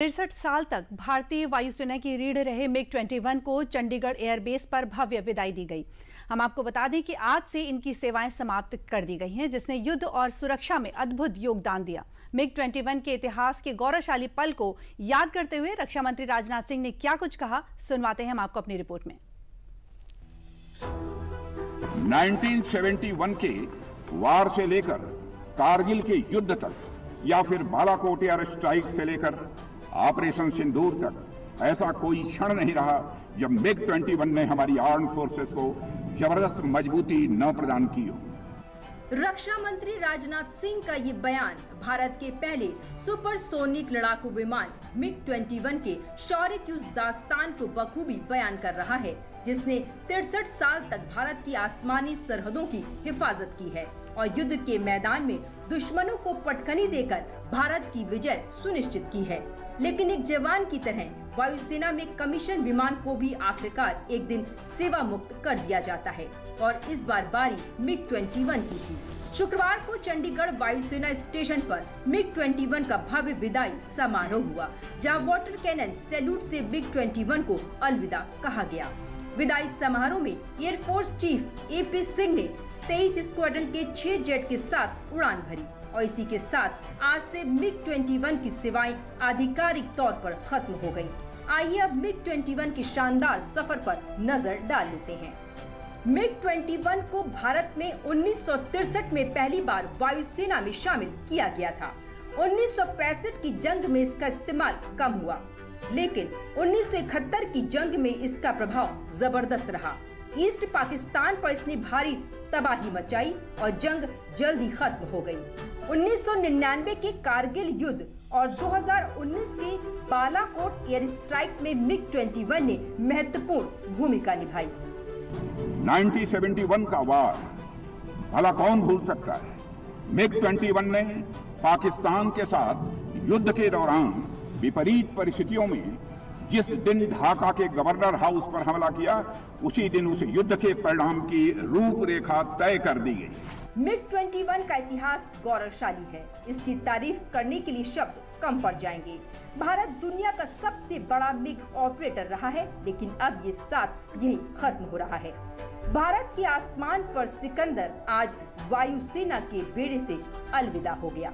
63 साल तक भारतीय वायुसेना की रीढ़ रहे MiG-21 को चंडीगढ़ एयरबेस पर भव्य विदाई दी गई। हम आपको बता दें कि आज से इनकी सेवाएं समाप्त कर दी गई हैं, जिसने युद्ध और सुरक्षा में अद्भुत योगदान दिया। MiG-21 के इतिहास के गौरवशाली पल को याद करते हुए रक्षा मंत्री राजनाथ सिंह ने क्या कुछ कहा, सुनवाते हैं हम आपको अपनी रिपोर्ट में। 1971 के वार से लेकर कारगिल के युद्ध तक या फिर बालाकोट एयर स्ट्राइक से लेकर ऑपरेशन सिंदूर तक ऐसा कोई क्षण नहीं रहा जब MiG-21 ने हमारी आर्म फोर्सेस को जबरदस्त मजबूती न प्रदान की हो। रक्षा मंत्री राजनाथ सिंह का ये बयान भारत के पहले सुपरसोनिक लड़ाकू विमान MiG-21 के शौर्य की उस दास्तान को बखूबी बयान कर रहा है, जिसने 63 साल तक भारत की आसमानी सरहदों की हिफाजत की है और युद्ध के मैदान में दुश्मनों को पटखनी देकर भारत की विजय सुनिश्चित की है। लेकिन एक जवान की तरह वायुसेना में कमीशन विमान को भी आखिरकार एक दिन सेवा मुक्त कर दिया जाता है और इस बार बारी MiG-21 की थी। शुक्रवार को चंडीगढ़ वायुसेना स्टेशन पर MiG-21 का भव्य विदाई समारोह हुआ, जहां वाटर कैनन सैल्यूट से MiG-21 को अलविदा कहा गया। विदाई समारोह में एयरफोर्स चीफ AP सिंह ने 23 स्क्वाड्रन के 6 जेट के साथ उड़ान भरी और इसी के साथ आज से MiG-21 की सेवाएं आधिकारिक तौर पर खत्म हो गयी। आइए अब MiG-21 के शानदार सफर पर नजर डाल लेते हैं। MiG-21 को भारत में 1963 में पहली बार वायुसेना में शामिल किया गया था। 1965 की जंग में इसका इस्तेमाल कम हुआ, लेकिन 1971 की जंग में इसका प्रभाव जबरदस्त रहा। ईस्ट पाकिस्तान पर इसने भारी तबाही मचाई और जंग जल्दी खत्म हो गई। 1999 के कारगिल युद्ध और 2019 के बालाकोट एयर स्ट्राइक में MiG-21 ने महत्वपूर्ण भूमिका निभाई। 1971 का वार भला कौन भूल सकता है। MiG-21 ने पाकिस्तान के साथ युद्ध के दौरान विपरीत परिस्थितियों में जिस दिन ढाका के गवर्नर हाउस पर हमला किया, उसी दिन उस युद्ध के परिणाम की रूपरेखा तय कर दी गई। MiG-21 का इतिहास गौरवशाली है। इसकी तारीफ करने के लिए शब्द कम पड़ जाएंगे। भारत दुनिया का सबसे बड़ा MiG ऑपरेटर रहा है, लेकिन अब ये साथ यही खत्म हो रहा है। भारत के आसमान पर सिकंदर आज वायुसेना के बेड़े से अलविदा हो गया।